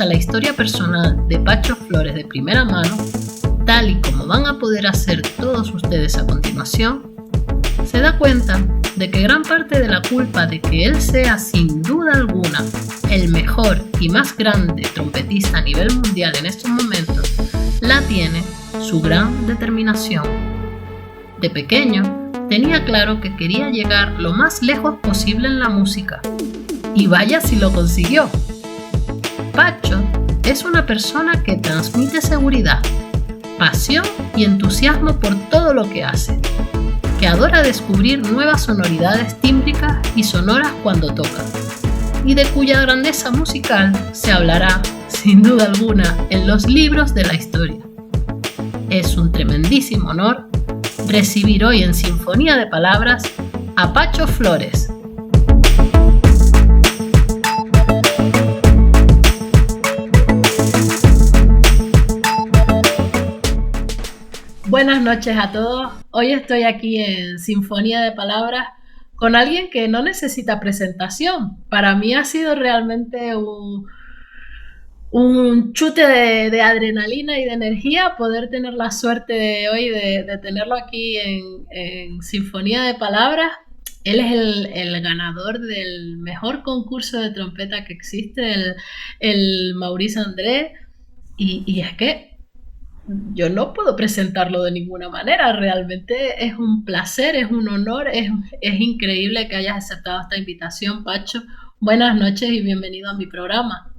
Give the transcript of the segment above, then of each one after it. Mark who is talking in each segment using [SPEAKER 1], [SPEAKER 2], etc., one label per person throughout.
[SPEAKER 1] escucha la historia personal de Pacho Flores de primera mano, tal y como van a poder hacer todos ustedes a continuación, se da cuenta de que gran parte de la culpa de que él sea sin duda alguna el mejor y más grande trompetista a nivel mundial en estos momentos la tiene su gran determinación. De pequeño tenía claro que quería llegar lo más lejos posible en la música, y vaya si lo consiguió. Pacho es una persona que transmite seguridad, pasión y entusiasmo por todo lo que hace, que adora descubrir nuevas sonoridades tímbricas y sonoras cuando toca, y de cuya grandeza musical se hablará, sin duda alguna, en los libros de la historia. Es un tremendísimo honor recibir hoy en Sinfonía de Palabras a Pacho Flores. Buenas noches a todos. Hoy estoy aquí en Sinfonía de Palabras con alguien que no necesita presentación. Para mí ha sido realmente un chute de adrenalina y de energía poder tener la suerte de hoy de tenerlo aquí en Sinfonía de Palabras. Él es el ganador del mejor concurso de trompeta que existe, el Maurice André, y es que yo no puedo presentarlo de ninguna manera. Realmente es un placer, es un honor, es increíble que hayas aceptado esta invitación, Pacho. Buenas noches y bienvenido a mi programa.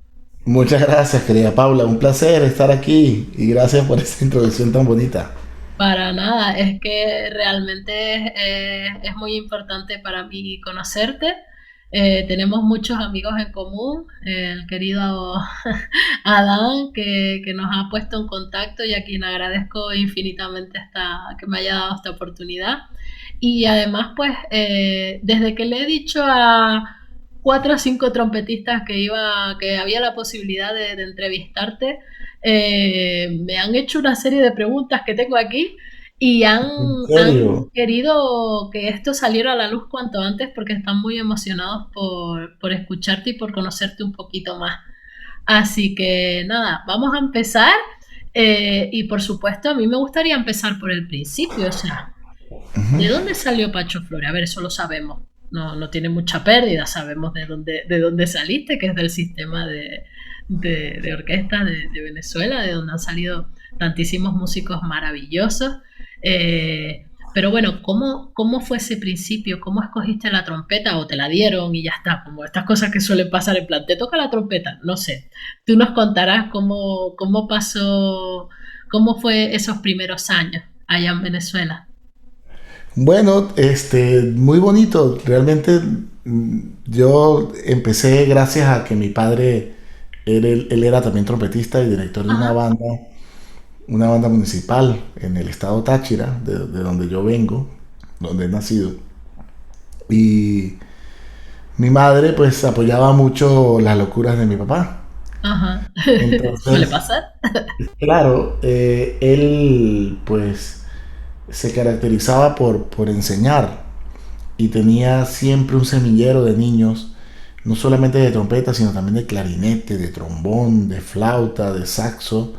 [SPEAKER 2] Muchas gracias, querida Paula. Un placer estar aquí y gracias por esta introducción tan bonita.
[SPEAKER 1] Para nada, es que realmente es muy importante para mí conocerte. Tenemos muchos amigos en común, el querido Adán, que nos ha puesto en contacto y a quien agradezco infinitamente que me haya dado esta oportunidad. Y además, pues, desde que le he dicho a 4 o 5 trompetistas que había la posibilidad de entrevistarte, me han hecho una serie de preguntas que tengo aquí y
[SPEAKER 2] ¿En
[SPEAKER 1] han
[SPEAKER 2] serio?
[SPEAKER 1] querido que esto saliera a la luz cuanto antes porque están muy emocionados por escucharte y por conocerte un poquito más. Así que nada, vamos a empezar. Y por supuesto, a mí me gustaría empezar por el principio. O sea, ¿de dónde salió Pacho Flores? A ver, eso lo sabemos. No tiene mucha pérdida, sabemos de dónde saliste, que es del sistema de orquesta de Venezuela, de donde han salido tantísimos músicos maravillosos. Pero bueno, ¿cómo fue ese principio? ¿Cómo escogiste la trompeta o te la dieron y ya está? Como estas cosas que suelen pasar en plan, ¿te toca la trompeta? No sé. Tú nos contarás cómo pasó, cómo fue esos primeros años allá en Venezuela.
[SPEAKER 2] Bueno, muy bonito. Realmente yo empecé gracias a que mi padre, él era también trompetista y director de
[SPEAKER 1] Ajá.
[SPEAKER 2] una banda municipal en el estado Táchira, de donde yo vengo, donde he nacido. Y mi madre pues apoyaba mucho las locuras de mi papá.
[SPEAKER 1] Ajá. ¿Suele
[SPEAKER 2] Entonces,
[SPEAKER 1] pasar?
[SPEAKER 2] claro, él pues se caracterizaba por enseñar y tenía siempre un semillero de niños, no solamente de trompeta, sino también de clarinete, de trombón, de flauta, de saxo.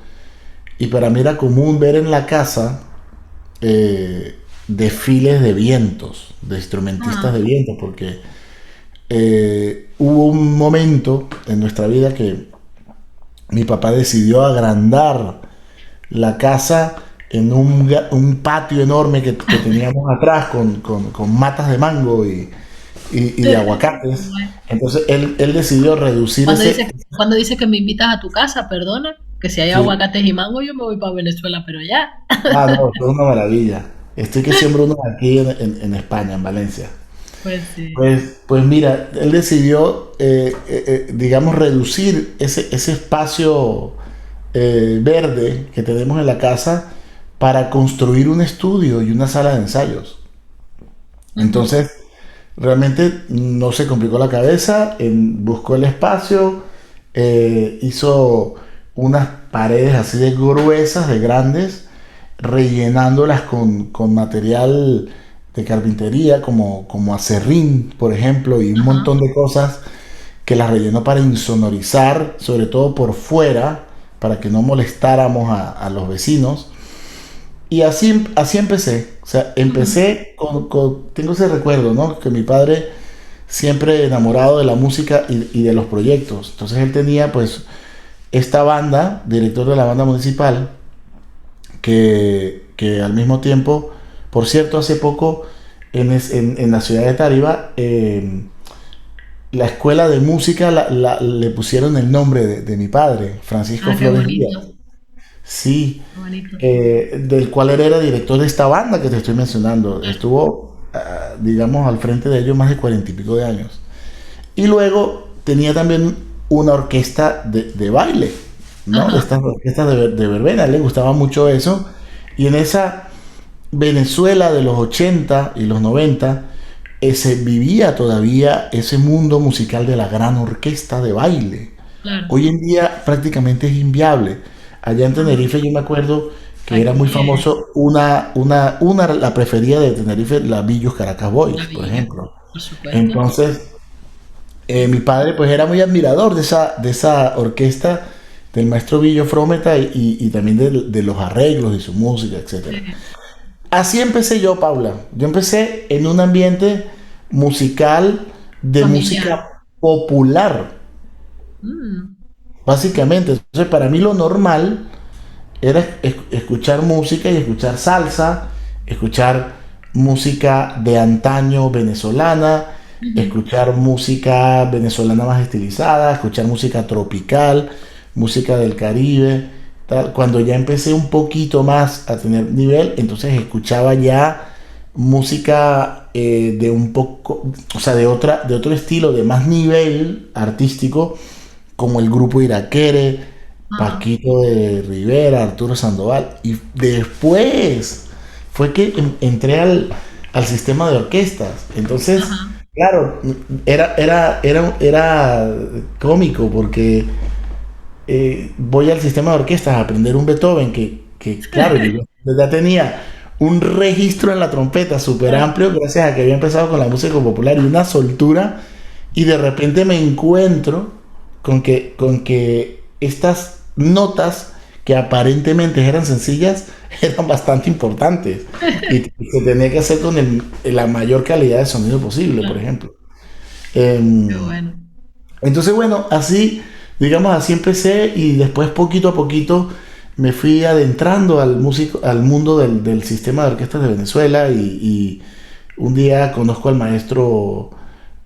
[SPEAKER 2] Y para mí era común ver en la casa desfiles de vientos, de instrumentistas de
[SPEAKER 1] Ah,
[SPEAKER 2] vientos, porque hubo un momento en nuestra vida que mi papá decidió agrandar la casa en un patio enorme que teníamos atrás con matas de mango y de aguacates. Entonces él decidió reducir
[SPEAKER 1] Cuando
[SPEAKER 2] ese...
[SPEAKER 1] dices, cuando dices que me invitas a tu casa, perdona, que si hay
[SPEAKER 2] Sí.
[SPEAKER 1] aguacates y mango, yo me voy para Venezuela, pero ya.
[SPEAKER 2] Ah, no, esto es una maravilla. Estoy que siembro uno aquí en España, en Valencia.
[SPEAKER 1] Pues sí.
[SPEAKER 2] Pues mira, él decidió, digamos, reducir ese espacio verde que tenemos en la casa para construir un estudio y una sala de ensayos.
[SPEAKER 1] Ujú.
[SPEAKER 2] Entonces, realmente no se complicó la cabeza, buscó el espacio, hizo unas paredes así de gruesas, de grandes, rellenándolas con material de carpintería como acerrín, por ejemplo, y un
[SPEAKER 1] Ajá.
[SPEAKER 2] montón de cosas. que las rellenó para insonorizar, sobre todo por fuera, para que no molestáramos a los vecinos. Y así empecé. O sea,
[SPEAKER 1] Ujú.
[SPEAKER 2] empecé tengo ese recuerdo, ¿no? Que mi padre siempre enamorado de la música y de los proyectos. Entonces él tenía pues esta banda, director de la banda municipal, que al mismo tiempo, por cierto, hace poco en la ciudad de Tariba, la escuela de música le pusieron el nombre de mi padre, Francisco
[SPEAKER 1] Ah, qué
[SPEAKER 2] Flores Díaz.
[SPEAKER 1] bonito,
[SPEAKER 2] Sí,
[SPEAKER 1] qué bonito.
[SPEAKER 2] del cual él era director de esta banda que te estoy mencionando.
[SPEAKER 1] Claro.
[SPEAKER 2] Estuvo, digamos, al frente de ellos más de 40 y pico de años. Y luego tenía también una orquesta de baile, ¿no? De
[SPEAKER 1] Ajá.
[SPEAKER 2] estas orquestas de verbena, le gustaba mucho eso. Y en esa Venezuela de los 80 y los 90 se vivía todavía ese mundo musical de la gran orquesta de baile.
[SPEAKER 1] Claro.
[SPEAKER 2] Hoy en día prácticamente es inviable. Allá en
[SPEAKER 1] Ajá.
[SPEAKER 2] Tenerife yo me acuerdo que era muy
[SPEAKER 1] Aquí es
[SPEAKER 2] famoso la preferida de Tenerife, la Billos Caracas
[SPEAKER 1] la
[SPEAKER 2] Boys, por
[SPEAKER 1] villa,
[SPEAKER 2] ejemplo.
[SPEAKER 1] por supuesto.
[SPEAKER 2] Entonces, mi
[SPEAKER 1] Sí.
[SPEAKER 2] padre pues era muy admirador de esa orquesta del maestro Billo Frometa y también de los arreglos de su música, etcétera.
[SPEAKER 1] Sí.
[SPEAKER 2] Así empecé yo, Paula. Yo empecé en un ambiente musical de
[SPEAKER 1] Familiar.
[SPEAKER 2] música popular,
[SPEAKER 1] Mm.
[SPEAKER 2] básicamente. Entonces, para mí lo normal era escuchar música y escuchar salsa, escuchar música de antaño venezolana,
[SPEAKER 1] Ujú.
[SPEAKER 2] escuchar música venezolana más estilizada, escuchar música tropical, música del Caribe. Tal. Cuando ya empecé un poquito más a tener nivel, entonces escuchaba ya música de un poco, o sea, de otro estilo, de más nivel artístico, como el grupo Iraquere,
[SPEAKER 1] Ajá.
[SPEAKER 2] Paquito de Rivera, Arturo Sandoval. Y después fue que entré al sistema de orquestas. Entonces,
[SPEAKER 1] Ajá.
[SPEAKER 2] claro, era cómico porque voy al sistema de orquestas a aprender un Beethoven claro, yo ya tenía un registro en la trompeta súper
[SPEAKER 1] Claro.
[SPEAKER 2] amplio gracias a que había empezado con la música popular y una soltura y de repente me encuentro con que estas notas que aparentemente eran sencillas eran bastante importantes y se tenía que hacer con la mayor calidad de sonido posible, por
[SPEAKER 1] Claro.
[SPEAKER 2] ejemplo.
[SPEAKER 1] Qué
[SPEAKER 2] Em,
[SPEAKER 1] bueno.
[SPEAKER 2] entonces, bueno, así, digamos, así empecé y después poquito a poquito me fui adentrando al mundo del sistema de orquestas de Venezuela y un día conozco al maestro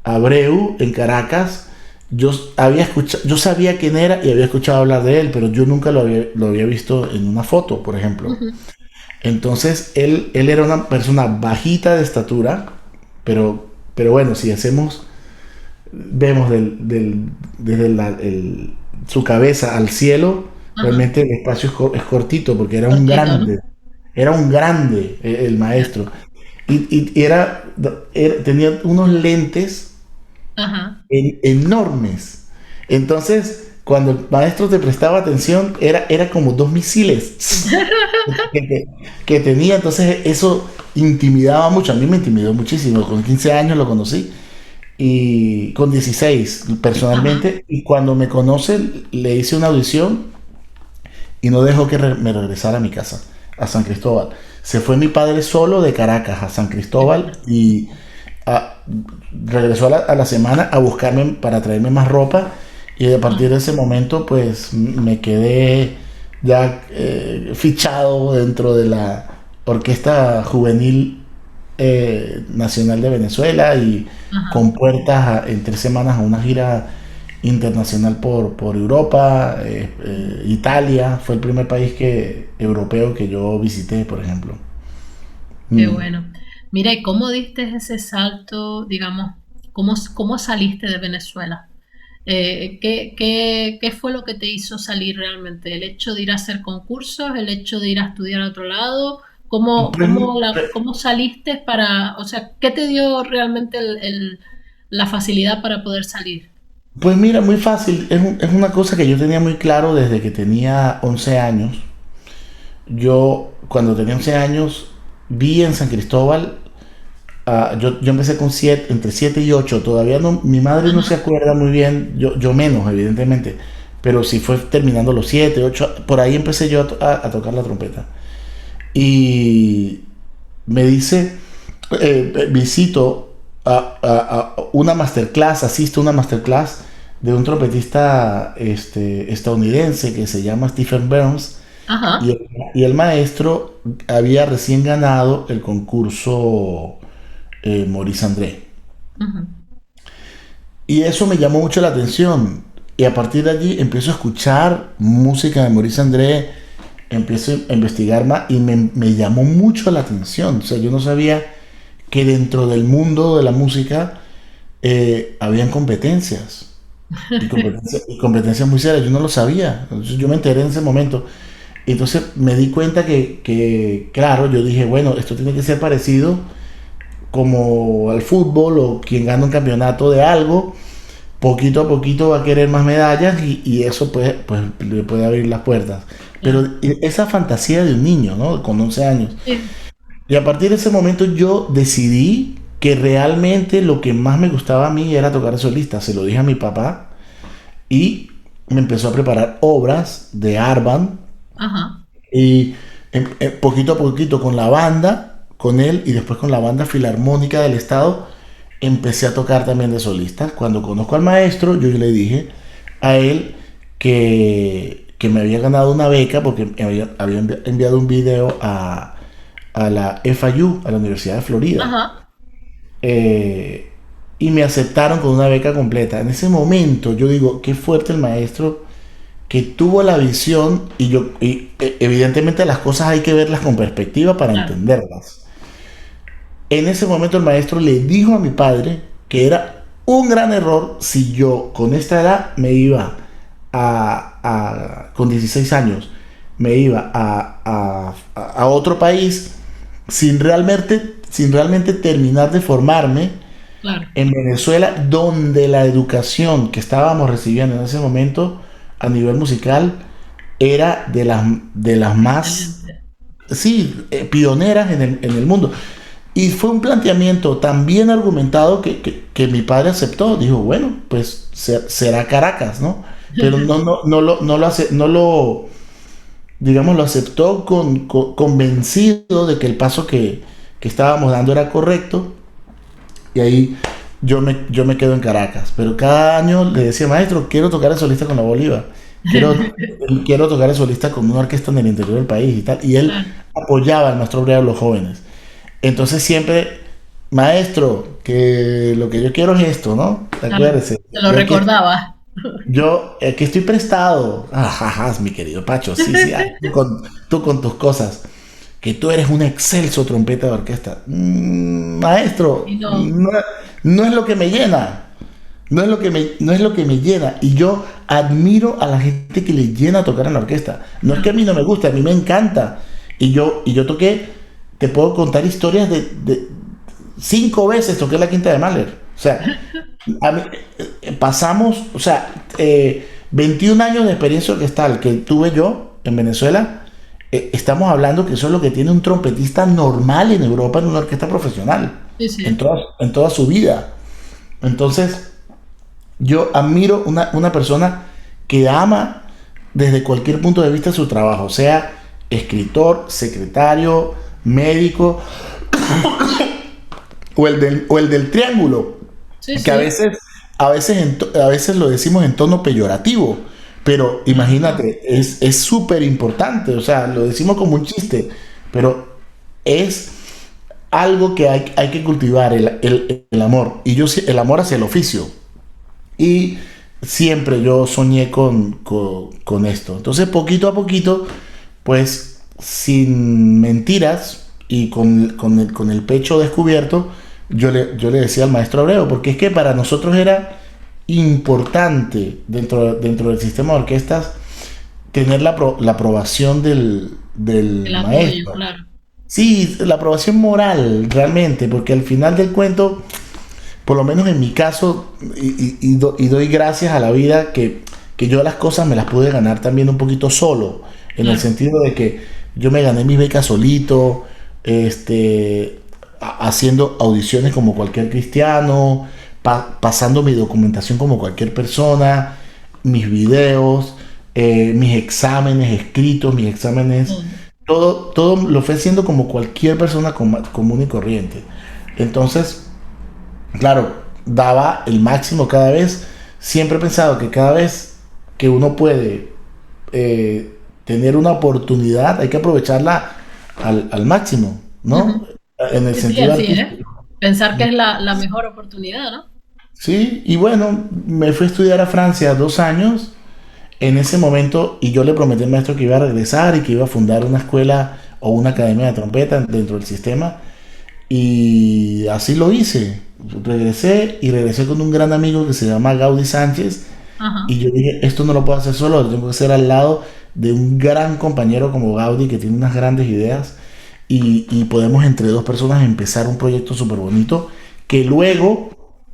[SPEAKER 2] Abreu en Caracas. Yo sabía quién era y había escuchado hablar de él, pero yo nunca lo había visto en una foto, por ejemplo.
[SPEAKER 1] Ujú.
[SPEAKER 2] Entonces, él era una persona bajita de estatura, pero bueno, si vemos desde su cabeza al cielo,
[SPEAKER 1] Ajá.
[SPEAKER 2] realmente el espacio es cortito porque
[SPEAKER 1] Cortito, ¿no?
[SPEAKER 2] era un grande el
[SPEAKER 1] Ya.
[SPEAKER 2] maestro. Y tenía unos lentes
[SPEAKER 1] Ajá.
[SPEAKER 2] enormes. Entonces, cuando el maestro te prestaba atención, era como dos misiles que, que- que tenía. Entonces, eso intimidaba mucho. A mí me intimidó muchísimo. Con 15 años lo conocí y con 16
[SPEAKER 1] Ajá.
[SPEAKER 2] personalmente. Y cuando me conoce, le hice una audición y no dejó que me regresara a mi casa, a San Cristóbal. Se fue mi padre solo de Caracas a San
[SPEAKER 1] Qué
[SPEAKER 2] Cristóbal
[SPEAKER 1] fuerte.
[SPEAKER 2] y ah, regresó a la semana a buscarme para traerme más ropa y a partir
[SPEAKER 1] Ajá.
[SPEAKER 2] de ese momento pues me quedé ya fichado dentro de la Orquesta Juvenil Nacional de Venezuela y
[SPEAKER 1] Ajá.
[SPEAKER 2] con puertas en 3 semanas a una gira internacional por Europa, Italia, fue el primer país europeo que yo visité, por ejemplo.
[SPEAKER 1] Qué
[SPEAKER 2] Mm.
[SPEAKER 1] bueno. Mira, ¿y cómo diste ese salto, digamos, cómo saliste de Venezuela? ¿Qué fue lo que te hizo salir realmente? ¿El hecho de ir a hacer concursos? ¿El hecho de ir a estudiar a otro lado?
[SPEAKER 2] Pues,
[SPEAKER 1] ¿Cómo saliste o sea, qué te dio realmente la facilidad para poder salir?
[SPEAKER 2] pues mira, muy fácil, es una cosa que yo tenía muy claro desde que tenía 11 años. Yo, cuando tenía 11 años, vi en San Cristóbal yo empecé con 7, entre 7 y 8. Todavía no, mi madre no se
[SPEAKER 1] Ajá.
[SPEAKER 2] acuerda muy bien, yo menos, evidentemente. Pero sí fue terminando los 7, 8. Por ahí empecé yo a tocar la trompeta. Y me dice, visito a una masterclass, asisto a una masterclass de un trompetista estadounidense que se llama Stephen Burns. Y
[SPEAKER 1] Ajá.
[SPEAKER 2] el, y el maestro había recién ganado el concurso Maurice André.
[SPEAKER 1] Ujú.
[SPEAKER 2] Y eso me llamó mucho la atención. Y a partir de allí empiezo a escuchar música de Maurice André, empiezo a investigar más y me llamó mucho la atención. O sea, yo no sabía que dentro del mundo de la música habían competencias. Y competencias muy serias. Yo no lo sabía. Entonces yo me enteré en ese momento. Y entonces me di cuenta claro, yo dije, bueno, esto tiene que ser parecido como al fútbol o quien gana un campeonato de algo, poquito a poquito va a querer más medallas y eso pues, le puede abrir las puertas. Pero
[SPEAKER 1] Claro.
[SPEAKER 2] esa fantasía de un niño, ¿no? Con 11 años.
[SPEAKER 1] Sí.
[SPEAKER 2] Y a partir de ese momento yo decidí que realmente lo que más me gustaba a mí era tocar solista. Se lo dije a mi papá y me empezó a preparar obras de Arban
[SPEAKER 1] Ajá.
[SPEAKER 2] y poquito a poquito con la banda, con él y después con la banda filarmónica del estado, empecé a tocar también de solista. Cuando conozco al maestro, yo le dije a él que me había ganado una beca porque había enviado un video a la FIU, a la Universidad de Florida.
[SPEAKER 1] Ajá.
[SPEAKER 2] Eh, y me aceptaron con una beca completa. En ese momento yo digo, qué fuerte el maestro que tuvo la visión evidentemente las cosas hay que verlas con perspectiva para
[SPEAKER 1] Claro.
[SPEAKER 2] entenderlas. En ese momento el maestro le dijo a mi padre que era un gran error si yo con esta edad me iba con 16 años, me iba a otro país sin realmente terminar de formarme
[SPEAKER 1] Claro.
[SPEAKER 2] en Venezuela, donde la educación que estábamos recibiendo en ese momento a nivel musical era de las más,
[SPEAKER 1] Excelente.
[SPEAKER 2] sí, pioneras en el mundo. Y fue un planteamiento tan bien argumentado que mi padre aceptó. Dijo, bueno, pues será Caracas, ¿no? Pero digamos, lo aceptó convencido de que el paso que estábamos dando era correcto. Y ahí yo me quedo en Caracas. Pero cada año le decía, maestro, quiero tocar el solista con la Bolívar. Quiero tocar el solista con una orquesta en el interior del país y tal. Y él
[SPEAKER 1] Claro.
[SPEAKER 2] apoyaba al maestro obrero de los jóvenes. Entonces siempre, maestro, que lo que yo quiero es esto, ¿no?
[SPEAKER 1] Claro.
[SPEAKER 2] Acuérdese.
[SPEAKER 1] Te lo
[SPEAKER 2] Yo aquí,
[SPEAKER 1] recordaba.
[SPEAKER 2] aquí estoy prestado. Ajá, mi querido Pacho, sí, sí, tú con tus cosas. Que tú eres un excelso trompeta de orquesta. Maestro,
[SPEAKER 1] Y no.
[SPEAKER 2] no es lo que me llena. No es lo que me llena. Y yo admiro a la gente que le llena tocar en la orquesta. No es que a
[SPEAKER 1] Claro.
[SPEAKER 2] mí no me guste, a mí me encanta. Y yo toqué, te puedo contar historias de 5 veces toqué la quinta de Mahler. O sea, pasamos, o sea, 21 años de experiencia orquestal que tuve yo en Venezuela. Estamos hablando que eso es lo que tiene un trompetista normal en Europa en una orquesta profesional,
[SPEAKER 1] Sí,
[SPEAKER 2] en
[SPEAKER 1] sí.
[SPEAKER 2] toda su vida. Entonces, yo admiro una persona que ama desde cualquier punto de vista su trabajo, sea escritor, secretario, médico o el del triángulo,
[SPEAKER 1] Sí,
[SPEAKER 2] que a
[SPEAKER 1] sí.
[SPEAKER 2] veces, a veces lo decimos en tono peyorativo, pero
[SPEAKER 1] Claro. No.
[SPEAKER 2] imagínate, es súper importante, o sea, lo decimos como un chiste, pero es algo que hay que cultivar, el amor, y el amor hacia el oficio. Y siempre yo soñé con esto. Entonces, poquito a poquito, pues, sin mentiras y con el pecho descubierto, yo le decía al maestro Abreu, porque es que para nosotros era importante dentro del sistema de orquestas tener la aprobación del
[SPEAKER 1] El apoyo,
[SPEAKER 2] maestro.
[SPEAKER 1] claro.
[SPEAKER 2] Sí, la aprobación moral, realmente, porque al final del cuento por lo menos en mi caso, y doy gracias a la vida que yo las cosas me las pude ganar también un poquito solo, en el
[SPEAKER 1] Claro.
[SPEAKER 2] sentido de que yo me gané mis becas solito, este, haciendo audiciones como cualquier cristiano, pasando mi documentación como cualquier persona, mis videos, mis exámenes escritos, mis exámenes,
[SPEAKER 1] Mm.
[SPEAKER 2] todo lo fue haciendo como cualquier persona común y corriente. Entonces, claro, daba el máximo cada vez. Siempre he pensado que cada vez que uno puede tener una oportunidad, hay que aprovecharla al máximo, ¿no?
[SPEAKER 1] Ujú.
[SPEAKER 2] En el
[SPEAKER 1] Sí, sí,
[SPEAKER 2] sentido
[SPEAKER 1] así es.
[SPEAKER 2] artístico.
[SPEAKER 1] Pensar que es la mejor oportunidad, ¿no?
[SPEAKER 2] Sí, y bueno, me fui a estudiar a Francia 2 años en ese momento y yo le prometí al maestro que iba a regresar y que iba a fundar una escuela o una academia de trompeta dentro del sistema. Y así lo hice. Regresé y regresé con un gran amigo que se llama Gaudí Sánchez.
[SPEAKER 1] Ajá.
[SPEAKER 2] Y yo dije, esto no lo puedo hacer solo, lo tengo que hacer al lado de un gran compañero como Gaudí que tiene unas grandes ideas. Y podemos entre dos personas empezar un proyecto súper bonito que luego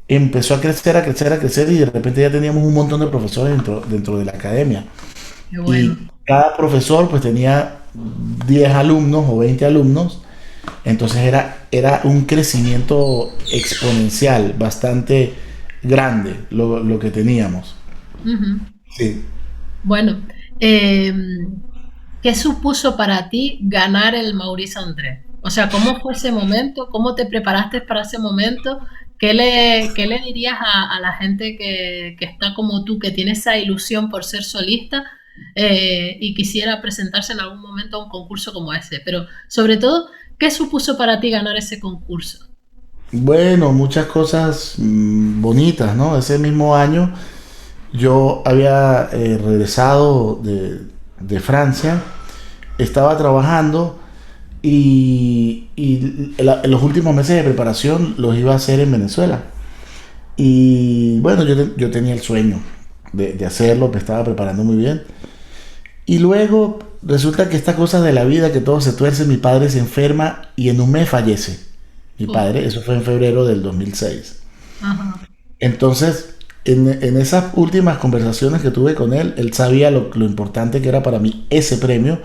[SPEAKER 2] empezó a crecer, a crecer, a crecer y de repente ya teníamos un montón de profesores dentro de la academia.
[SPEAKER 1] Qué bueno.
[SPEAKER 2] Y cada profesor pues tenía 10 alumnos o 20 alumnos, entonces era un crecimiento exponencial, bastante grande lo que teníamos.
[SPEAKER 1] Ujú.
[SPEAKER 2] Sí.
[SPEAKER 1] Bueno, ¿qué supuso para ti ganar el Maurice André? O sea, ¿cómo fue ese momento? ¿Cómo te preparaste para ese momento? ¿Qué le dirías a la gente que está como tú, que tiene esa ilusión por ser solista y quisiera presentarse en algún momento a un concurso como ese? Pero sobre todo, ¿qué supuso para ti ganar ese concurso?
[SPEAKER 2] Bueno, muchas cosas bonitas, ¿no? Ese mismo año yo había regresado de Francia, estaba trabajando y los últimos meses de preparación los iba a hacer en Venezuela. Y bueno, yo tenía el sueño de hacerlo, me estaba preparando muy bien. Y luego resulta que esta cosa de la vida, que todo se tuerce, mi padre se enferma y en un mes fallece. Mi
[SPEAKER 1] Uf,
[SPEAKER 2] padre, eso fue en febrero del 2006.
[SPEAKER 1] ajá,
[SPEAKER 2] Entonces, en esas últimas conversaciones que tuve con él, él sabía lo importante que era para mí ese premio,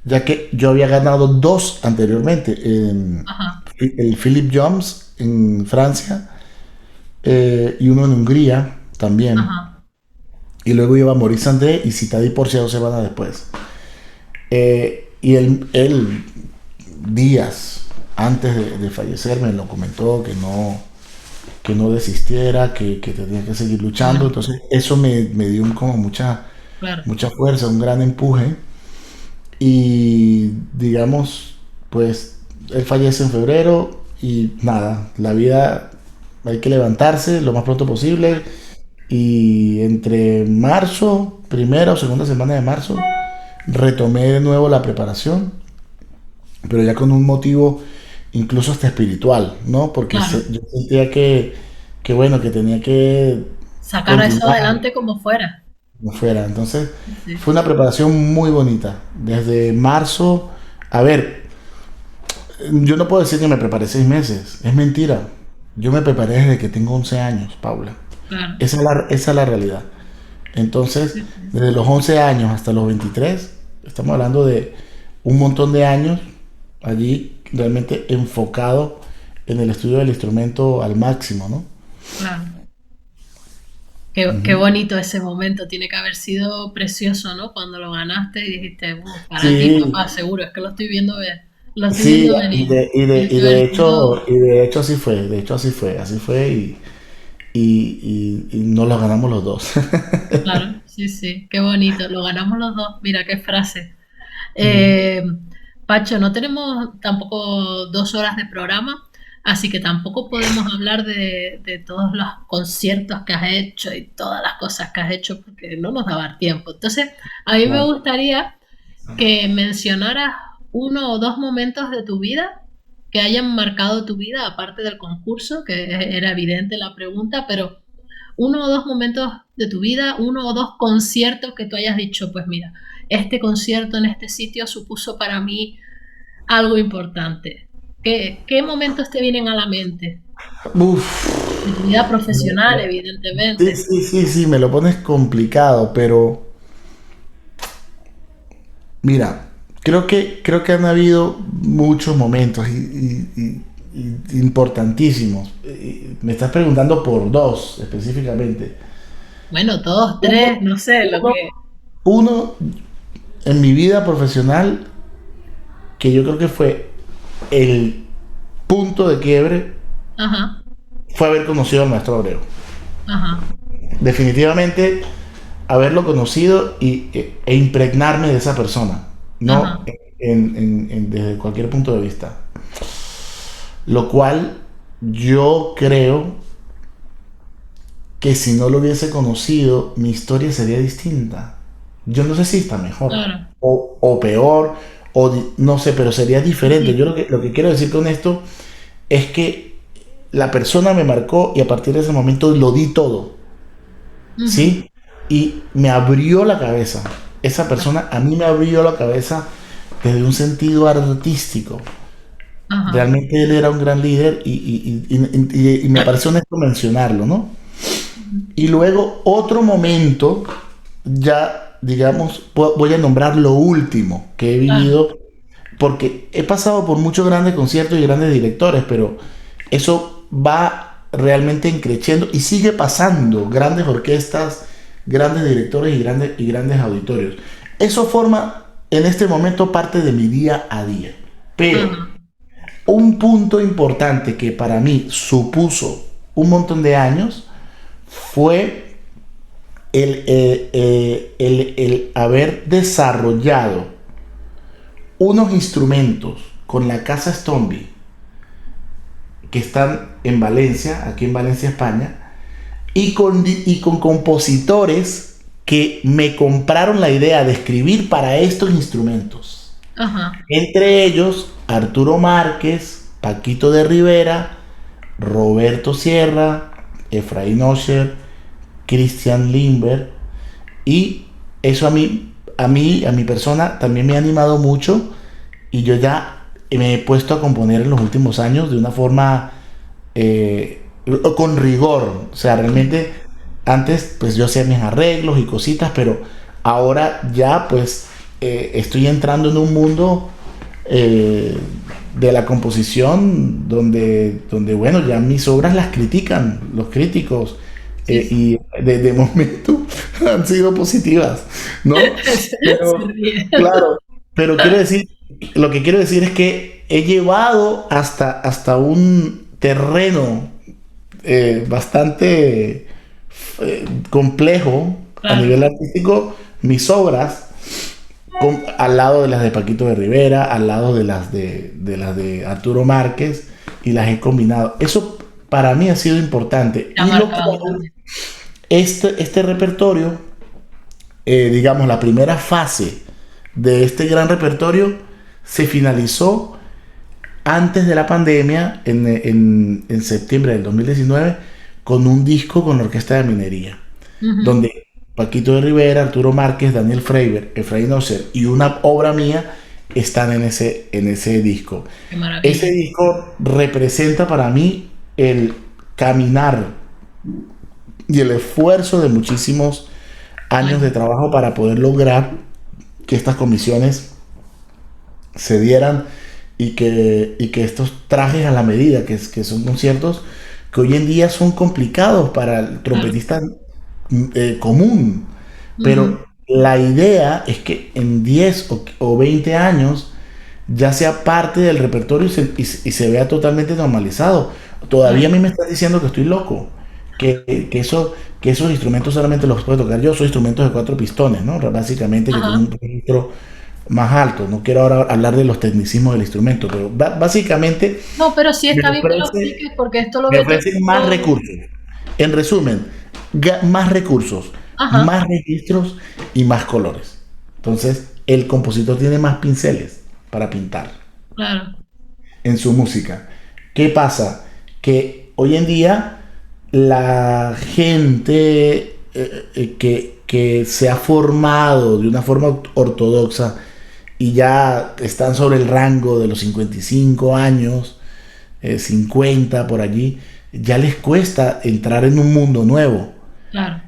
[SPEAKER 2] ya que yo había ganado dos anteriormente,
[SPEAKER 1] ajá,
[SPEAKER 2] el Philip Jones en Francia y uno en Hungría también.
[SPEAKER 1] ajá.
[SPEAKER 2] Y luego iba Maurice André y Citadí Porcia 2 semanas después. Y él, días antes de fallecer, me lo comentó que no desistiera, que tenía que seguir
[SPEAKER 1] Qué
[SPEAKER 2] luchando.
[SPEAKER 1] bonito,
[SPEAKER 2] Entonces eso me dio como
[SPEAKER 1] claro.
[SPEAKER 2] mucha fuerza, un gran empuje. Y digamos, pues él fallece en febrero y nada, la vida hay que levantarse lo más pronto posible. Y entre marzo, primera o segunda semana de marzo, retomé de nuevo la preparación, pero ya con un motivo incluso hasta espiritual, ¿no? Porque
[SPEAKER 1] Claro,
[SPEAKER 2] yo sentía que bueno, que tenía que
[SPEAKER 1] sacar eso
[SPEAKER 2] continuar
[SPEAKER 1] adelante como fuera.
[SPEAKER 2] como fuera. Entonces,
[SPEAKER 1] Sí.
[SPEAKER 2] fue una preparación muy bonita. Desde marzo, a ver, yo no puedo decir que me preparé 6 meses, es mentira. Yo me preparé desde que tengo 11 años, Paula.
[SPEAKER 1] Claro,
[SPEAKER 2] Esa es la realidad. Entonces,
[SPEAKER 1] sí, sí,
[SPEAKER 2] desde los 11 años hasta los 23 estamos hablando de un montón de años allí realmente enfocado en el estudio del instrumento al máximo, ¿no?
[SPEAKER 1] claro. Qué
[SPEAKER 2] Ujú.
[SPEAKER 1] bonito ese momento, tiene que haber sido precioso, ¿no? Cuando lo ganaste y dijiste, para ti,
[SPEAKER 2] Sí,
[SPEAKER 1] papá, seguro, es que lo estoy viendo ver, lo estoy
[SPEAKER 2] sí,
[SPEAKER 1] viendo venir. Tiene
[SPEAKER 2] y
[SPEAKER 1] que haber sido,
[SPEAKER 2] de hecho así fue y nos lo ganamos los dos.
[SPEAKER 1] claro, sí, sí, qué bonito, lo ganamos los dos, mira qué frase.
[SPEAKER 2] Mm.
[SPEAKER 1] Eh, Pacho, no tenemos tampoco 2 horas de programa, así que tampoco podemos hablar de todos los conciertos que has hecho y todas las cosas que has hecho porque no nos va a dar tiempo. Entonces, a mí me
[SPEAKER 2] Claro.
[SPEAKER 1] gustaría que mencionaras 1 o 2 momentos de tu vida que hayan marcado tu vida, aparte del concurso, que era evidente la pregunta, pero 1 o 2 momentos de tu vida, 1 o 2 conciertos que tú hayas dicho, pues mira, este concierto en este sitio supuso para mí algo importante. ¿Qué momentos te vienen a la mente?
[SPEAKER 2] Uf.
[SPEAKER 1] De tu vida profesional,
[SPEAKER 2] Sí,
[SPEAKER 1] evidentemente.
[SPEAKER 2] sí, sí, sí, me lo pones complicado, pero mira, creo que han habido muchos momentos y importantísimos. Me estás preguntando por dos específicamente.
[SPEAKER 1] Bueno, dos,
[SPEAKER 2] Uno,
[SPEAKER 1] tres, no sé, lo
[SPEAKER 2] uno,
[SPEAKER 1] que...
[SPEAKER 2] uno en mi vida profesional que yo creo que fue el punto de quiebre
[SPEAKER 1] Ajá,
[SPEAKER 2] fue haber conocido al maestro Abreu.
[SPEAKER 1] ajá,
[SPEAKER 2] Definitivamente haberlo conocido e impregnarme de esa persona, no
[SPEAKER 1] ajá,
[SPEAKER 2] desde cualquier punto de vista. Lo cual yo creo que si no lo hubiese conocido, mi historia sería distinta. Yo no sé si está mejor
[SPEAKER 1] claro.
[SPEAKER 2] o peor, no sé, pero sería diferente. Yo lo que quiero decir con esto es que la persona me marcó y a partir de ese momento lo di todo,
[SPEAKER 1] Ujú,
[SPEAKER 2] ¿sí? Y me abrió la cabeza. Esa persona a mí me abrió la cabeza desde un sentido artístico.
[SPEAKER 1] ajá,
[SPEAKER 2] Realmente él era un gran líder y me parece honesto mencionarlo, ¿no? Y luego otro momento, ya digamos, voy a nombrar lo último que he
[SPEAKER 1] claro,
[SPEAKER 2] vivido, porque he pasado por muchos grandes conciertos y grandes directores, pero eso va realmente increciendo y sigue pasando, grandes orquestas, grandes directores y grandes auditorios. Eso forma en este momento parte de mi día a día. Pero
[SPEAKER 1] ajá,
[SPEAKER 2] un punto importante que para mí supuso un montón de años fue el haber desarrollado unos instrumentos con la Casa Stoneby que están en Valencia, aquí en Valencia, España, y con compositores que me compraron la idea de escribir para estos instrumentos.
[SPEAKER 1] ajá,
[SPEAKER 2] Entre ellos, Arturo Márquez, Paquito de Rivera, Roberto Sierra, Efraín Osher, Christian Lindbergh, y eso a mi persona también me ha animado mucho y yo ya me he puesto a componer en los últimos años de una forma eh, con rigor. O sea, realmente antes pues yo hacía mis arreglos y cositas, pero ahora ya pues estoy entrando en un mundo eh, de la composición donde, bueno, ya mis obras las critican los críticos
[SPEAKER 1] sí, sí.
[SPEAKER 2] y de momento han sido positivas, ¿no?
[SPEAKER 1] Se
[SPEAKER 2] Pero,
[SPEAKER 1] ríe.
[SPEAKER 2] claro, pero lo que quiero decir es que he llevado hasta un terreno bastante complejo a
[SPEAKER 1] Claro,
[SPEAKER 2] nivel artístico mis obras al lado de las de Paquito de Rivera, al lado de las de Arturo Márquez y las he combinado. Eso para mí ha sido importante.
[SPEAKER 1] te ha
[SPEAKER 2] Y lo
[SPEAKER 1] marcado
[SPEAKER 2] cual,
[SPEAKER 1] también.
[SPEAKER 2] este repertorio, digamos, la primera fase de este gran repertorio se finalizó antes de la pandemia, en septiembre del 2019, con un disco con la Orquesta de Minería,
[SPEAKER 1] Ujú,
[SPEAKER 2] donde Paquito de Rivera, Arturo Márquez, Daniel Freiber, Efraín Ocer y una obra mía están en ese disco.
[SPEAKER 1] qué
[SPEAKER 2] Ese
[SPEAKER 1] maravilla.
[SPEAKER 2] disco representa para mí el caminar y el esfuerzo de muchísimos años de
[SPEAKER 1] Años.
[SPEAKER 2] trabajo para poder lograr que estas comisiones se dieran y que estos trajes a la medida, que son conciertos que hoy en día son complicados para el
[SPEAKER 1] Claro.
[SPEAKER 2] trompetista común,
[SPEAKER 1] Ujú,
[SPEAKER 2] pero la idea es que en 10 o 20 años ya sea parte del repertorio y se vea totalmente normalizado. Todavía a
[SPEAKER 1] claro.
[SPEAKER 2] mí me estás diciendo que estoy loco, que esos instrumentos solamente los puedo tocar yo, son instrumentos de 4 pistones, ¿no? Básicamente que tienen
[SPEAKER 1] Ajá.
[SPEAKER 2] un registro más alto. No quiero ahora hablar de los tecnicismos del instrumento, pero básicamente
[SPEAKER 1] No, pero sí
[SPEAKER 2] me
[SPEAKER 1] está bien que lo
[SPEAKER 2] ofrece,
[SPEAKER 1] expliques porque esto lo
[SPEAKER 2] me
[SPEAKER 1] ve todo
[SPEAKER 2] ofrecen
[SPEAKER 1] el
[SPEAKER 2] más
[SPEAKER 1] mundo.
[SPEAKER 2] recursos. En resumen, más recursos,
[SPEAKER 1] Ajá,
[SPEAKER 2] más registros y más colores. Entonces, el compositor tiene más pinceles para pintar
[SPEAKER 1] claro.
[SPEAKER 2] en su música. ¿Qué pasa? Que hoy en día la gente que se ha formado de una forma ortodoxa y ya están sobre el rango de los 55 años, 50 por allí, ya les cuesta entrar en un mundo nuevo.
[SPEAKER 1] Claro.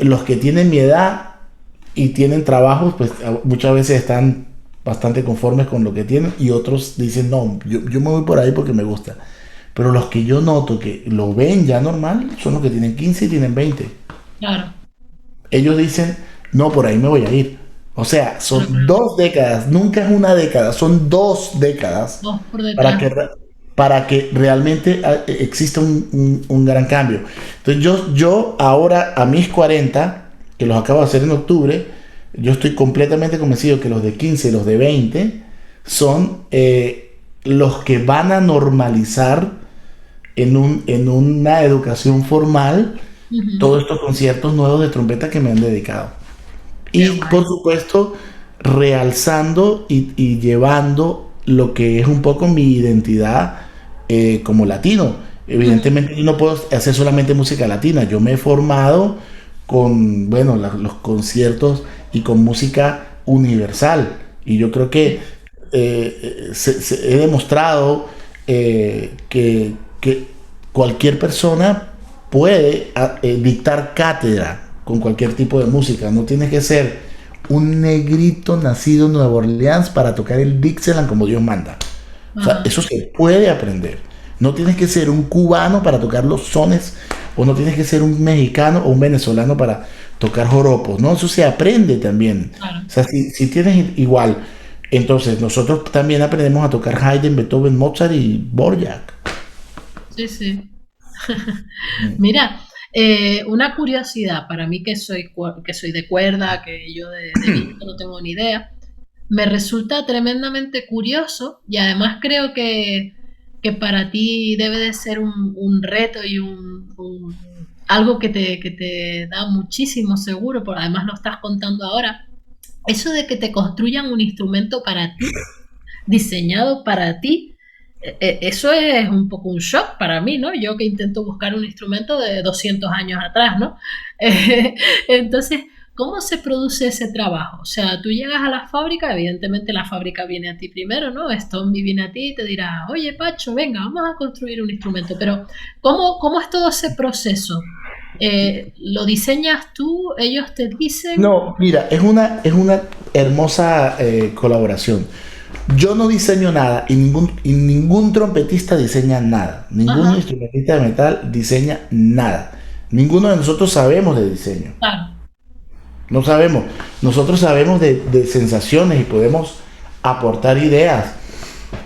[SPEAKER 2] Los que tienen mi edad y tienen trabajos, pues muchas veces están bastante conformes con lo que tienen y otros dicen, no, yo me voy por ahí porque me gusta. Pero los que yo noto que lo ven ya normal son los que tienen 15 y tienen 20.
[SPEAKER 1] Claro,
[SPEAKER 2] Ellos dicen, no, por ahí me voy a ir. O sea,
[SPEAKER 1] claro,
[SPEAKER 2] son
[SPEAKER 1] claro.
[SPEAKER 2] 2 décadas, nunca es una década, son 2 décadas
[SPEAKER 1] Dos por
[SPEAKER 2] para
[SPEAKER 1] detrás.
[SPEAKER 2] que, para que realmente exista un gran cambio. Entonces yo ahora a mis 40 que los acabo de hacer en octubre, yo estoy completamente convencido que los de 15 y los de 20 son los que van a normalizar en una educación formal
[SPEAKER 1] Ujú.
[SPEAKER 2] todos estos conciertos nuevos de trompeta que me han dedicado.
[SPEAKER 1] Qué
[SPEAKER 2] Y por
[SPEAKER 1] guay.
[SPEAKER 2] supuesto, realzando y llevando lo que es un poco mi identidad como latino.
[SPEAKER 1] Ujú.
[SPEAKER 2] Evidentemente yo no puedo hacer solamente música latina, yo me he formado con, bueno, los conciertos y con música universal. Y yo creo que
[SPEAKER 1] Sí.
[SPEAKER 2] he demostrado que cualquier persona puede dictar cátedra con cualquier tipo de música. No tienes que ser un negrito nacido en Nueva Orleans para tocar el Dixieland como Dios manda. O sea,
[SPEAKER 1] Ajá.
[SPEAKER 2] eso se puede aprender. No tienes que ser un cubano para tocar los sones, o no tienes que ser un mexicano o un venezolano para tocar joropos. No, eso se aprende también.
[SPEAKER 1] Claro.
[SPEAKER 2] O sea, si tienes igual, entonces nosotros también aprendemos a tocar Haydn, Beethoven, Mozart y Borjak.
[SPEAKER 1] Sí, sí.
[SPEAKER 2] Mm.
[SPEAKER 1] Mira, una curiosidad para mí que soy de cuerda, que yo de viento no tengo ni idea, me resulta tremendamente curioso y además creo que para ti debe de ser un reto y algo que te da muchísimo seguro, por además lo estás contando ahora, eso de que te construyan un instrumento para ti, diseñado para ti. Eso es un poco un shock para mí, ¿no? Yo que intento buscar un instrumento de 200 años atrás, ¿no? Entonces, ¿cómo se produce ese trabajo? O sea, tú llegas a la fábrica, evidentemente la fábrica viene a ti primero, ¿no? Stoneby viene a ti y te dirá, oye, Pacho, venga, vamos a construir un instrumento, pero ¿cómo es todo ese proceso? ¿Lo diseñas tú? ¿Ellos te dicen?
[SPEAKER 2] No, mira, es una hermosa colaboración. Yo no diseño nada y ningún trompetista diseña nada. Ningún
[SPEAKER 1] Ajá,
[SPEAKER 2] instrumentista de metal diseña nada. Ninguno de nosotros sabemos de diseño.
[SPEAKER 1] claro,
[SPEAKER 2] No sabemos. Nosotros sabemos de sensaciones y podemos aportar ideas.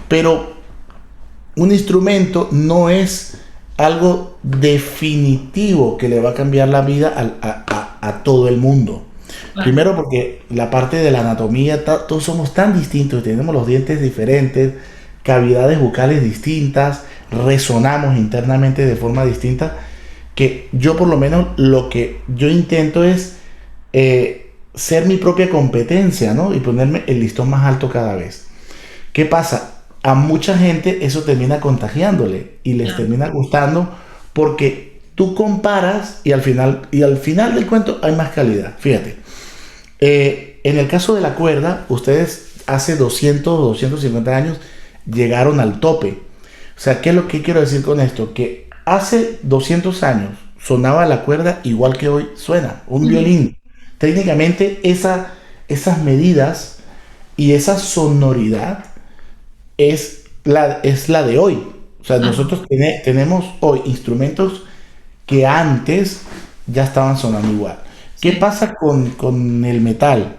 [SPEAKER 2] Pero un instrumento no es algo definitivo que le va a cambiar la vida a todo el mundo.
[SPEAKER 1] claro,
[SPEAKER 2] Primero porque la parte de la anatomía, todos somos tan distintos, tenemos los dientes diferentes, cavidades bucales distintas, resonamos internamente de forma distinta, que yo por lo menos lo que yo intento es ser mi propia competencia, ¿no? Y ponerme el listón más alto cada vez. ¿Qué pasa? A mucha gente eso termina contagiándole y les
[SPEAKER 1] claro.
[SPEAKER 2] termina gustando porque tú comparas y al final del cuento hay más calidad. Fíjate, en el caso de la cuerda, ustedes hace 200 o 250 años llegaron al tope. O sea, ¿qué es lo que quiero decir con esto? Que hace 200 años sonaba la cuerda igual que hoy suena, un
[SPEAKER 1] Ujú,
[SPEAKER 2] violín. Técnicamente esas medidas y esa sonoridad es la de hoy. O sea,
[SPEAKER 1] ajá,
[SPEAKER 2] nosotros tenemos hoy instrumentos que antes ya estaban sonando igual. ¿Qué
[SPEAKER 1] sí,
[SPEAKER 2] pasa con el metal?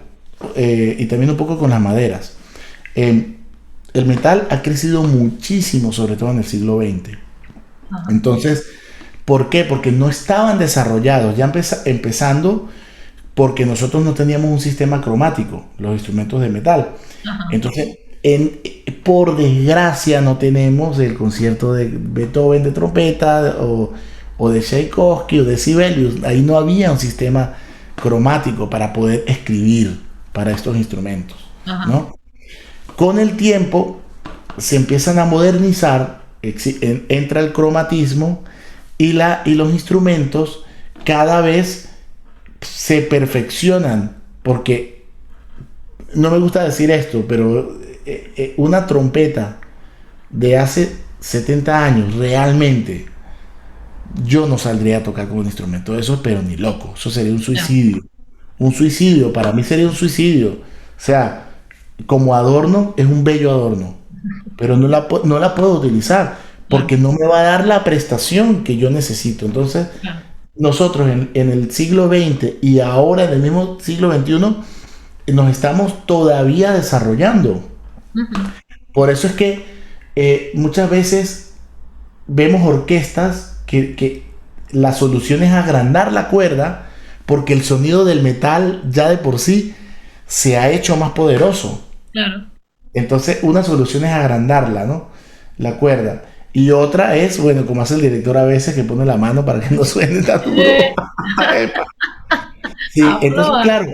[SPEAKER 2] Y también un poco con las maderas. Eh, el metal ha crecido muchísimo, sobre todo en el siglo XX.
[SPEAKER 1] ajá,
[SPEAKER 2] Entonces, ¿por qué? Porque no estaban desarrollados, ya empezando porque nosotros no teníamos un sistema cromático, los instrumentos de metal.
[SPEAKER 1] ajá.
[SPEAKER 2] Entonces, por desgracia no tenemos el concierto de Beethoven de trompeta o de Tchaikovsky o de Sibelius. Ahí no había un sistema cromático para poder escribir para estos instrumentos,
[SPEAKER 1] Ajá,
[SPEAKER 2] ¿no? Con el tiempo se empiezan a modernizar, entra el cromatismo y los instrumentos cada vez se perfeccionan porque no me gusta decir esto, pero una trompeta de hace 70 años, realmente, yo no saldría a tocar con un instrumento de eso, pero ni loco. Eso sería un
[SPEAKER 1] ya,
[SPEAKER 2] suicidio. Un suicidio, para mí sería un suicidio. O sea, como adorno, es un bello adorno, pero no la puedo utilizar
[SPEAKER 1] Claro,
[SPEAKER 2] porque no me va a dar la prestación que yo necesito. Entonces,
[SPEAKER 1] claro.
[SPEAKER 2] nosotros en el siglo XX y ahora en el mismo siglo XXI nos estamos todavía desarrollando.
[SPEAKER 1] Ujú.
[SPEAKER 2] Por eso es que muchas veces vemos orquestas que la solución es agrandar la cuerda porque el sonido del metal ya de por sí se ha hecho más poderoso.
[SPEAKER 1] Claro.
[SPEAKER 2] Entonces, una solución es agrandarla, ¿no? La cuerda. Y otra es, bueno, como hace el director a veces, que pone la mano para que no suene tan duro.
[SPEAKER 1] Eh,
[SPEAKER 2] Sí, entonces,
[SPEAKER 1] Afloja.
[SPEAKER 2] claro,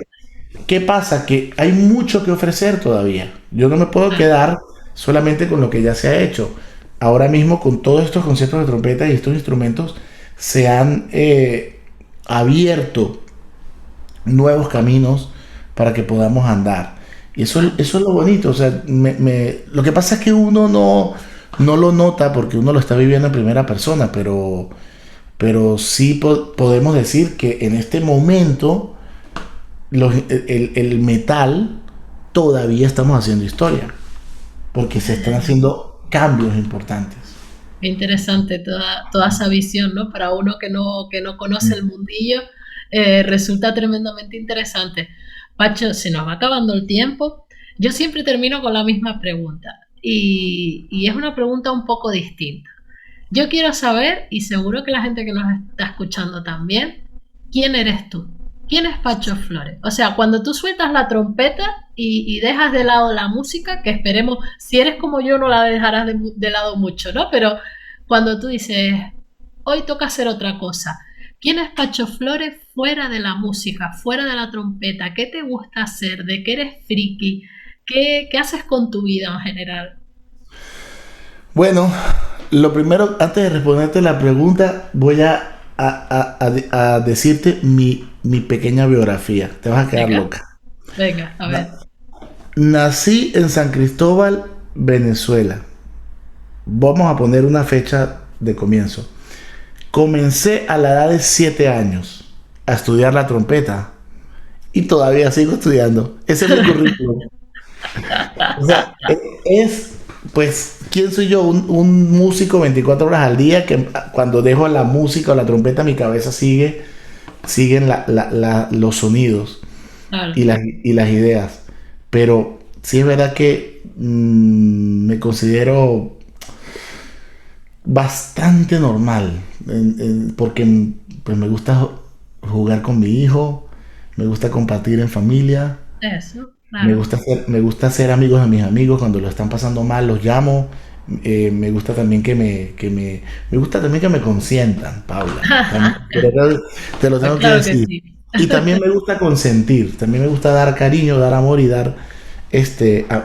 [SPEAKER 2] ¿qué pasa? Que hay mucho que ofrecer todavía. Yo no me puedo
[SPEAKER 1] Claro.
[SPEAKER 2] quedar solamente con lo que ya se ha hecho. Ahora mismo, con todos estos conciertos de trompeta y estos instrumentos, se han abierto nuevos caminos para que podamos andar. Y eso es lo bonito. O sea, lo que pasa es que uno no lo nota porque uno lo está viviendo en primera persona, pero sí podemos decir que en este momento el metal todavía estamos haciendo historia, porque se están haciendo cambios importantes.
[SPEAKER 1] Qué interesante toda esa visión, ¿no? Para uno que no conoce el mundillo, resulta tremendamente interesante. Pacho, se nos va acabando el tiempo. Yo siempre termino con la misma pregunta y es una pregunta un poco distinta. Yo quiero saber, y seguro que la gente que nos está escuchando también, ¿quién eres tú? ¿Quién es Pacho Flores? O sea, cuando tú sueltas la trompeta y dejas de lado la música, que esperemos, si eres como yo, no la dejarás de lado mucho, ¿no? Pero cuando tú dices, hoy toca hacer otra cosa, ¿quién es Pacho Flores fuera de la música, fuera de la trompeta? ¿Qué te gusta hacer? ¿De qué eres friki? ¿Qué haces con tu vida en general?
[SPEAKER 2] Bueno, lo primero, antes de responderte la pregunta, voy a decirte mi pequeña biografía. Te vas a quedar
[SPEAKER 1] Venga,
[SPEAKER 2] loca.
[SPEAKER 1] venga, a ver.
[SPEAKER 2] Na- Nací en San Cristóbal, Venezuela. Vamos a poner una fecha de comienzo. Comencé a la edad de 7 años a estudiar la trompeta y todavía sigo estudiando. Ese es mi currículum. O sea, es, pues, ¿quién soy yo? Un músico 24 horas al día que cuando dejo la música o la trompeta, mi cabeza siguen los sonidos
[SPEAKER 1] Claro.
[SPEAKER 2] y las ideas. Pero sí es verdad que me considero bastante normal, porque pues me gusta jugar con mi hijo, me gusta compartir en familia,
[SPEAKER 1] Eso, claro.
[SPEAKER 2] me gusta ser amigos de mis amigos cuando lo están pasando mal, los llamo. Me gusta también me gusta también que me consientan, Paula. Te lo
[SPEAKER 1] Pues
[SPEAKER 2] tengo que
[SPEAKER 1] claro que
[SPEAKER 2] decir.
[SPEAKER 1] sí.
[SPEAKER 2] Y también me gusta consentir, también me gusta dar cariño, dar amor y dar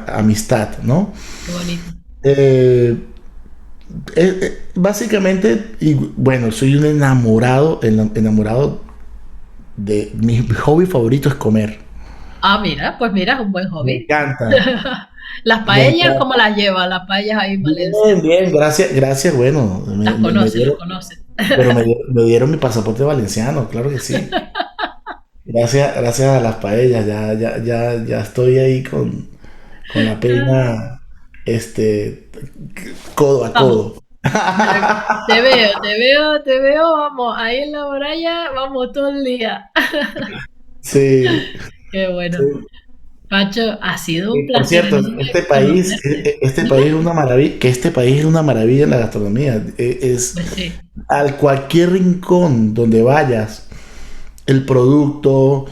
[SPEAKER 2] amistad, ¿no?
[SPEAKER 1] Qué bonito.
[SPEAKER 2] Eh, básicamente, y bueno, soy un enamorado de mi hobby favorito es comer.
[SPEAKER 1] Ah, mira, pues mira, es un buen
[SPEAKER 2] Me
[SPEAKER 1] hobby.
[SPEAKER 2] encanta,
[SPEAKER 1] Las
[SPEAKER 2] me
[SPEAKER 1] paellas,
[SPEAKER 2] encanta.
[SPEAKER 1] ¿cómo las lleva? Las paellas ahí en Valencia.
[SPEAKER 2] Bien, bien, gracias, gracias, bueno, me
[SPEAKER 1] Las
[SPEAKER 2] dieron,
[SPEAKER 1] conoces.
[SPEAKER 2] pero me dieron mi pasaporte valenciano, claro que sí. Gracias a las paellas, ya estoy ahí con la pena, este, codo a
[SPEAKER 1] Vamos,
[SPEAKER 2] codo.
[SPEAKER 1] te veo, vamos, ahí en la muralla, vamos todo el día.
[SPEAKER 2] Sí,
[SPEAKER 1] Qué bueno.
[SPEAKER 2] sí.
[SPEAKER 1] Pacho, ha sido un
[SPEAKER 2] Por
[SPEAKER 1] placer
[SPEAKER 2] cierto,
[SPEAKER 1] enorme conocerte.
[SPEAKER 2] este país
[SPEAKER 1] Dime.
[SPEAKER 2] es una maravilla, que este país es una maravilla en la gastronomía. Es
[SPEAKER 1] Pues sí,
[SPEAKER 2] al cualquier rincón donde vayas, el producto,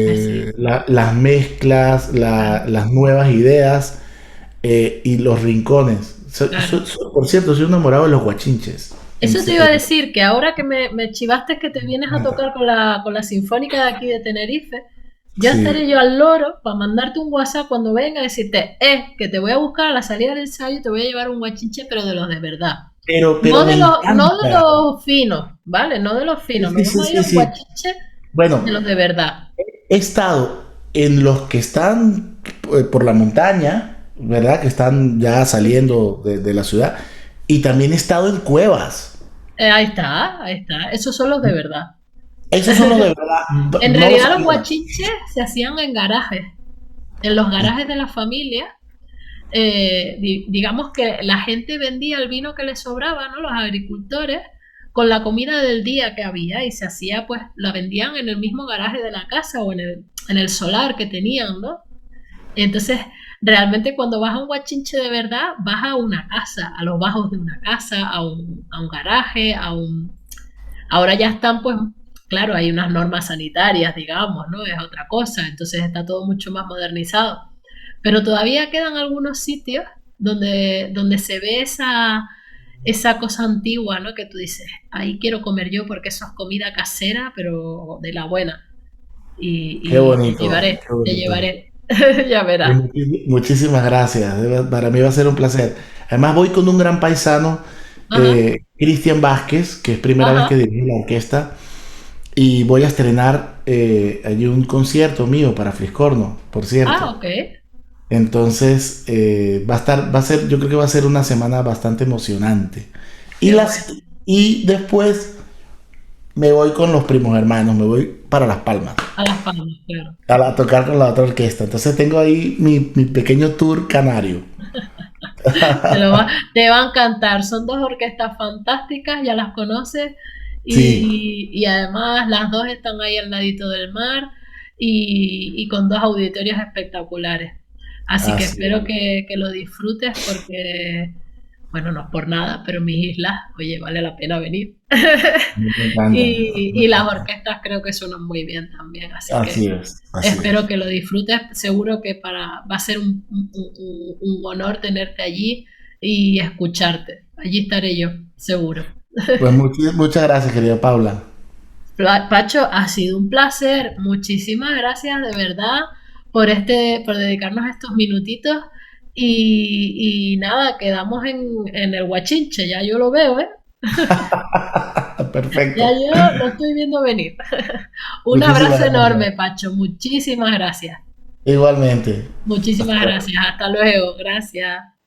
[SPEAKER 1] pues sí,
[SPEAKER 2] las mezclas,
[SPEAKER 1] claro,
[SPEAKER 2] las nuevas ideas y los rincones.
[SPEAKER 1] claro.
[SPEAKER 2] Por cierto, soy enamorado de los guachinches.
[SPEAKER 1] Eso te iba a decir, que ahora que me chivaste que te vienes a tocar con la Sinfónica de aquí de Tenerife, ya
[SPEAKER 2] Sí,
[SPEAKER 1] estaré yo al loro para mandarte un WhatsApp cuando venga y decirte, que te voy a buscar a la salida del ensayo y te voy a llevar un guachinche, pero de los de verdad.
[SPEAKER 2] pero me
[SPEAKER 1] No de
[SPEAKER 2] encanta.
[SPEAKER 1] los finos, ¿vale? No de los
[SPEAKER 2] Sí,
[SPEAKER 1] finos, nos
[SPEAKER 2] sí, sí,
[SPEAKER 1] vamos a ir
[SPEAKER 2] sí,
[SPEAKER 1] a un
[SPEAKER 2] sí.
[SPEAKER 1] guachinche
[SPEAKER 2] Bueno,
[SPEAKER 1] de los de verdad.
[SPEAKER 2] he estado en los que están por la montaña, ¿verdad? Que están ya saliendo de la ciudad. Y también he estado en cuevas.
[SPEAKER 1] Ahí está, esos son los de verdad.
[SPEAKER 2] Esos son los de verdad.
[SPEAKER 1] En
[SPEAKER 2] No lo
[SPEAKER 1] realidad los
[SPEAKER 2] sabía.
[SPEAKER 1] guachinches se hacían en garajes. En los garajes de la familia, digamos que la gente vendía el vino que les sobraba, ¿no? Los agricultores, con la comida del día que había y se hacía, pues, la vendían en el mismo garaje de la casa o en el solar que tenían, ¿no? Entonces, realmente cuando vas a un guachinche de verdad, vas a una casa, a los bajos de una casa, a un garaje, a un... Ahora ya están, pues, claro, hay unas normas sanitarias, digamos, ¿no? Es otra cosa, entonces está todo mucho más modernizado. Pero todavía quedan algunos sitios donde se ve esa cosa antigua, ¿no? Que tú dices, ahí quiero comer yo porque eso es comida casera, pero de la buena.
[SPEAKER 2] Qué
[SPEAKER 1] Y
[SPEAKER 2] bonito, qué
[SPEAKER 1] te
[SPEAKER 2] bonito.
[SPEAKER 1] llevaré, ya
[SPEAKER 2] Pues
[SPEAKER 1] verás.
[SPEAKER 2] muchísimas gracias, para mí va a ser un placer. Además voy con un gran paisano,
[SPEAKER 1] Ajá,
[SPEAKER 2] Cristian Vázquez, que es primera vez que
[SPEAKER 1] ajá.
[SPEAKER 2] dirige la orquesta, y voy a estrenar allí un concierto mío para Fliscorno, por
[SPEAKER 1] Ah,
[SPEAKER 2] cierto.
[SPEAKER 1] ok.
[SPEAKER 2] Entonces va a ser, yo creo que va a ser una semana bastante emocionante. Y
[SPEAKER 1] Qué bueno.
[SPEAKER 2] y después me voy con los primos hermanos, me voy para Las Palmas
[SPEAKER 1] A Las Palmas, claro.
[SPEAKER 2] a tocar con la otra orquesta. Entonces tengo ahí mi pequeño tour canario.
[SPEAKER 1] Te va a encantar. Son dos orquestas fantásticas, ya las conoces.
[SPEAKER 2] Sí,
[SPEAKER 1] Y además las dos están ahí al ladito del mar y con dos auditorios espectaculares. Así que
[SPEAKER 2] así
[SPEAKER 1] espero
[SPEAKER 2] es.
[SPEAKER 1] que lo disfrutes porque, bueno, no es por nada, pero mis islas, oye, vale la pena venir.
[SPEAKER 2] Me encantan, me
[SPEAKER 1] Y las
[SPEAKER 2] encantan.
[SPEAKER 1] orquestas creo que suenan muy bien también, así que
[SPEAKER 2] Así es, así
[SPEAKER 1] espero
[SPEAKER 2] es.
[SPEAKER 1] que lo disfrutes. Seguro que va a ser un honor tenerte allí y escucharte. Allí estaré yo, seguro.
[SPEAKER 2] Pues muchas gracias, querida Paula.
[SPEAKER 1] Pacho, ha sido un placer. Muchísimas gracias de verdad por dedicarnos estos minutitos. Y nada, quedamos en el Guachinche, ya yo lo veo, ¿eh? Ya
[SPEAKER 2] Perfecto.
[SPEAKER 1] yo lo estoy viendo venir. Un
[SPEAKER 2] Muchísimas
[SPEAKER 1] abrazo
[SPEAKER 2] gracias.
[SPEAKER 1] enorme, Pacho. Muchísimas gracias.
[SPEAKER 2] Igualmente.
[SPEAKER 1] Muchísimas
[SPEAKER 2] Hasta luego.
[SPEAKER 1] gracias. Hasta luego. Gracias.